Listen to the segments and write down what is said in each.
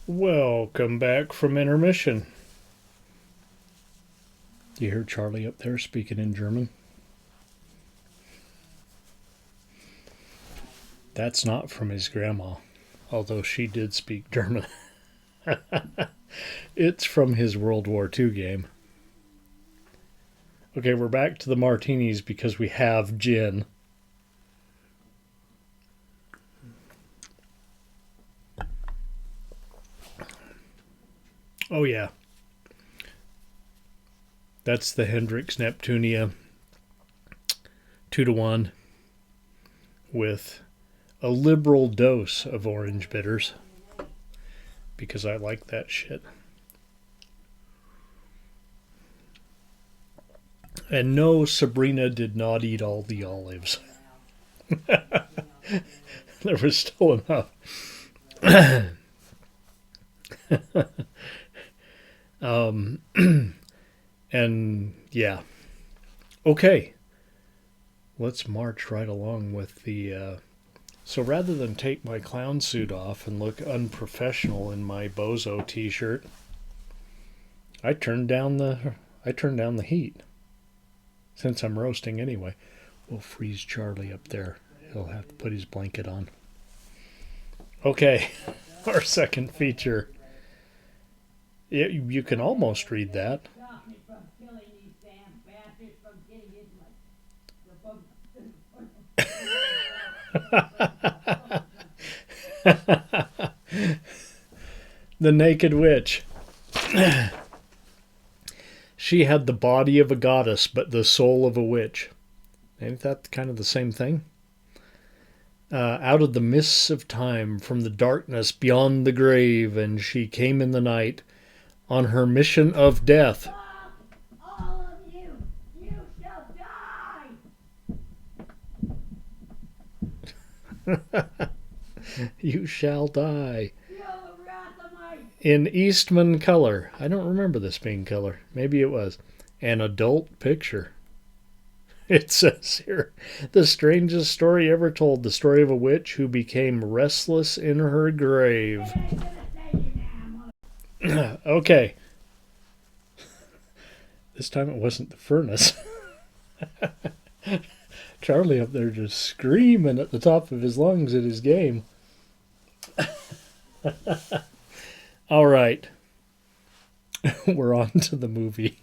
Welcome back from intermission. Do you hear Charlie up there speaking in German? That's not from his grandma, although she did speak German. It's from his World War II game. Okay, we're back to the martinis because we have gin. Oh, yeah. That's the Hendrix Neptunia 2-1 with a liberal dose of orange bitters because I like that shit. And no, Sabrina did not eat all the olives. There was still enough. And yeah. Okay. Let's march right along with the... So rather than take my clown suit off and look unprofessional in my bozo t-shirt, I turned down the heat. Since I'm roasting anyway. We'll freeze Charlie up there. He'll have to put his blanket on. Okay. Our second feature. You can almost read that. The Naked Witch. She had the body of a goddess, but the soul of a witch. Ain't that kind of the same thing? Out of the mists of time, from the darkness beyond the grave, and she came in the night on her mission of death. Stop, all of you! You shall die! You shall die. Feel the wrath of my... In Eastman color. I don't remember this being color. Maybe it was. An adult picture. It says here, the strangest story ever told. The story of a witch who became restless in her grave. Okay. This time it wasn't the furnace. Charlie up there just screaming at the top of his lungs at his game. All right. We're on to the movie.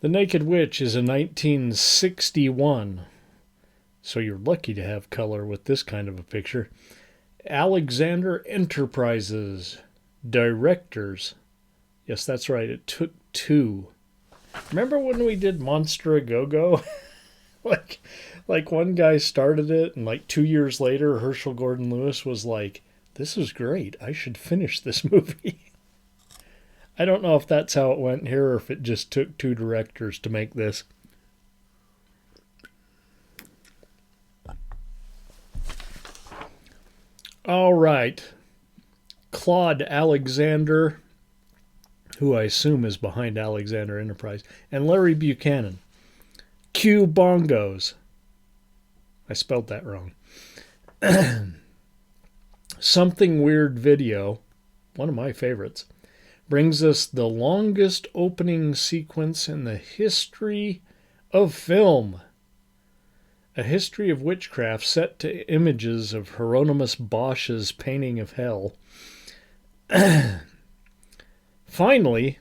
The Naked Witch is a 1961. So you're lucky to have color with this kind of a picture. Alexander Enterprises. Directors. Yes, that's right. It took two. Remember when we did Monster A Go-Go? like one guy started it, and like 2 years later, Herschel Gordon Lewis was like, "This is great. I should finish this movie." I don't know if that's how it went here, or if it just took two directors to make this. All right. Claude Alexander, who I assume is behind Alexander Enterprise, and Larry Buchanan. Cue bongos. I spelled that wrong. Something Weird Video, one of my favorites, brings us the longest opening sequence in the history of film. A history of witchcraft set to images of Hieronymus Bosch's painting of hell. Finally,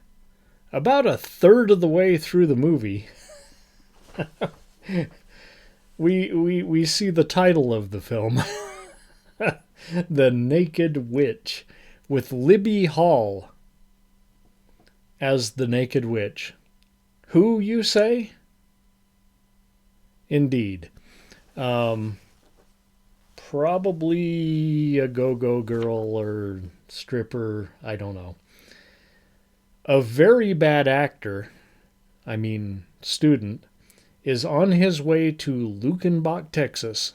about a third of the way through the movie, we see the title of the film, The Naked Witch, with Libby Hall as the Naked Witch. Who, you say? Indeed. Probably a go-go girl or stripper, I don't know. A very bad actor, student, is on his way to Lukenbach, Texas,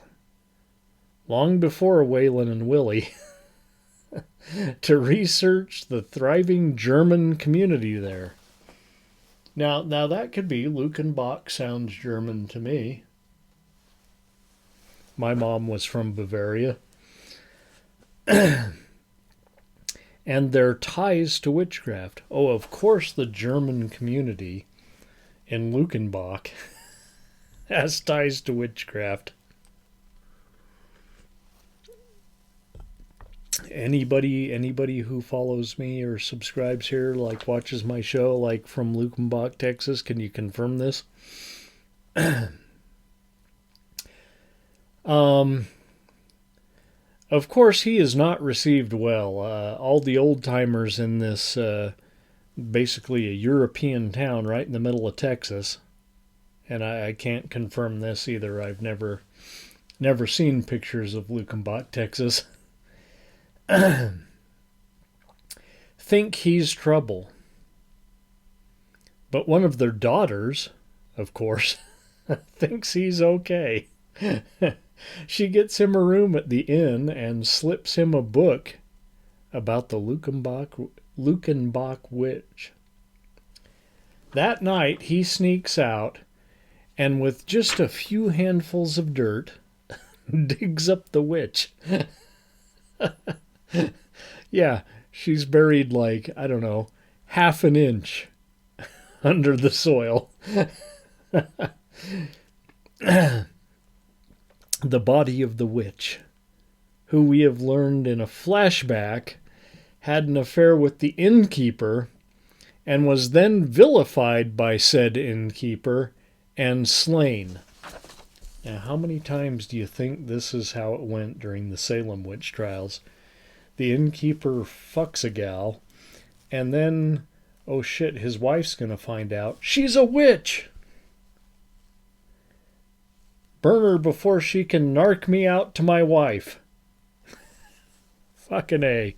long before Waylon and Willie, to research the thriving German community there. Now that could be. Lukenbach sounds German to me. My mom was from Bavaria. and their ties to witchcraft. Oh, of course, the German community in Luckenbach has ties to witchcraft. Anybody who follows me or subscribes here, like watches my show, like from Luckenbach, Texas, can you confirm this? Of course, he is not received well. All the old-timers in this, basically a European town right in the middle of Texas, and I can't confirm this either. I've never seen pictures of Luckenbach, Texas. Think he's trouble. But one of their daughters, of course, thinks he's okay. She gets him a room at the inn and slips him a book about the Luckenbach witch. That night he sneaks out and with just a few handfuls of dirt digs up the witch. Yeah, she's buried like, I don't know, half an inch under the soil. The body of the witch, who we have learned in a flashback had an affair with the innkeeper and was then vilified by said innkeeper and slain. Now, how many times do you think this is how it went during the Salem witch trials? The innkeeper fucks a gal, and then, oh shit, his wife's gonna find out. She's a witch! Burn her before she can narc me out to my wife. Fucking A.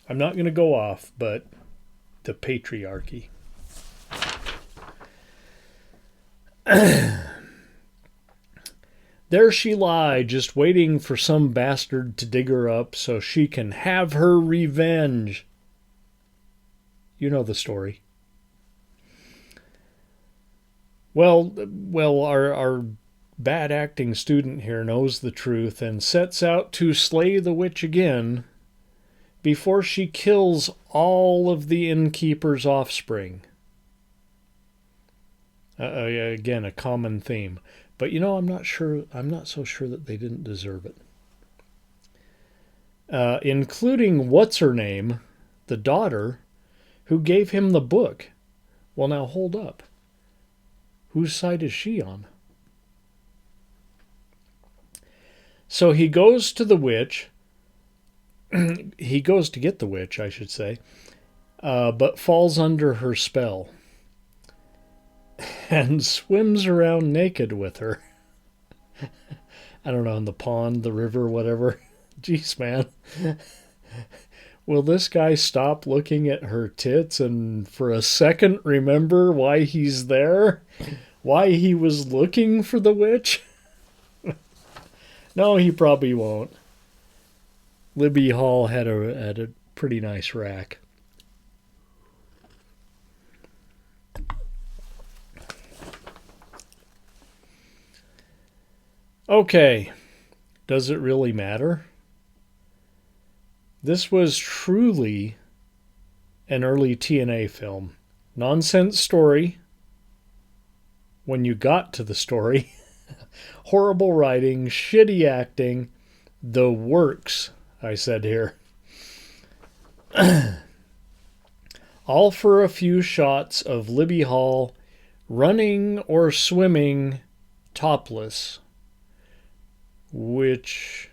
I'm not gonna go off, but the patriarchy. There she lie, just waiting for some bastard to dig her up so she can have her revenge. You know the story. Well, our bad acting student here knows the truth and sets out to slay the witch again before she kills all of the innkeeper's offspring. Again, a common theme. But you know, I'm not so sure that they didn't deserve it. Including what's-her-name, the daughter, who gave him the book. Well, now hold up. Whose side is she on? So he goes to the witch. He goes to get the witch, I should say, but falls under her spell and swims around naked with her. I don't know, in the pond, the river, whatever. Jeez, man. Will this guy stop looking at her tits and for a second remember why he's there? Why he was looking for the witch? No, he probably won't. Libby Hall had a pretty nice rack. Okay, does it really matter? This was truly an early TNA film. Nonsense story. When you got to the story, horrible writing, shitty acting, the works, I said here. All for a few shots of Libby Hall running or swimming topless. Which,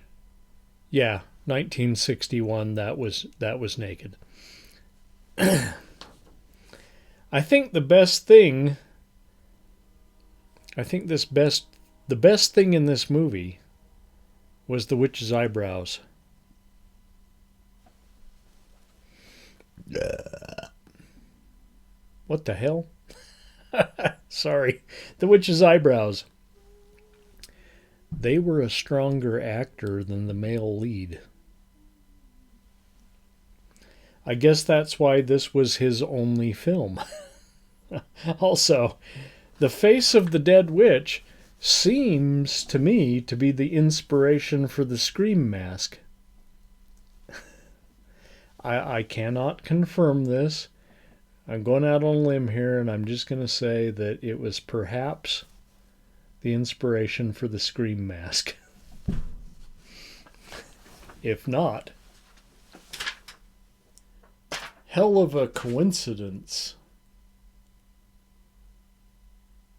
yeah, 1961, that was naked. I think the best thing in this movie was the witch's eyebrows. What the hell? Sorry. The witch's eyebrows. They were a stronger actor than the male lead. I guess that's why this was his only film. Also, the face of the dead witch seems to me to be the inspiration for the Scream mask. I cannot confirm this. I'm going out on a limb here, and I'm just going to say that it was perhaps the inspiration for the Scream mask. If not, hell of a coincidence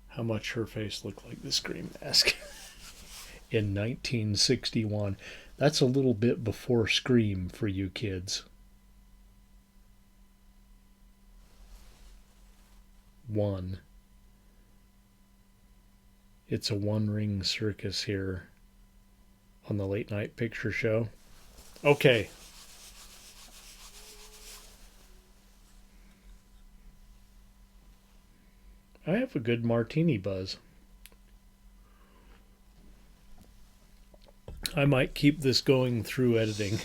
how much her face looked like the Scream mask in 1961. That's a little bit before Scream for you kids. One. It's a one-ring circus here on the Late Night Picture Show. Okay. I have a good martini buzz. I might keep this going through editing.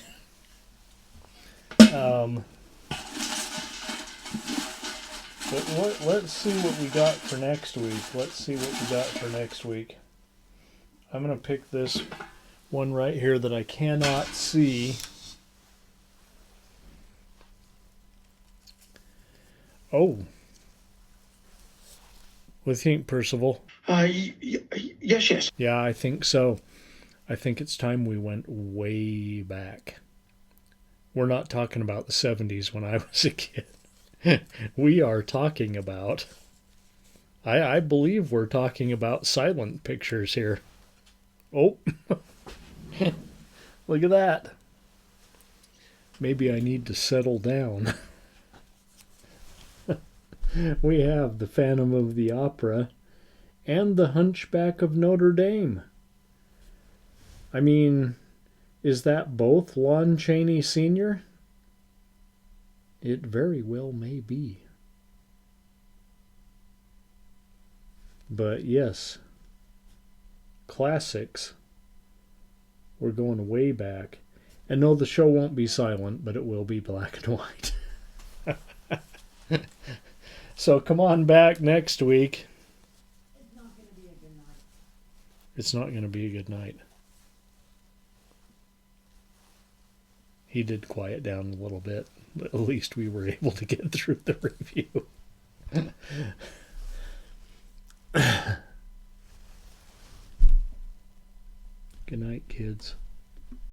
But let's see what we got for next week. I'm going to pick this one right here that I cannot see. Oh. What do you think, Percival? Yes. Yeah, I think so. I think it's time we went way back. We're not talking about the 70s when I was a kid. We are talking about... I believe we're talking about silent pictures here. Oh. Look at that. Maybe I need to settle down. We have the Phantom of the Opera and the Hunchback of Notre Dame. I mean, is that both Lon Chaney Sr.? It very well may be. But yes, classics. We're going way back. And no, the show won't be silent, but it will be black and white. So come on back next week. It's not going to be a good night. It's not going to be a good night. He did quiet down a little bit, but at least we were able to get through the review. Good night, kids.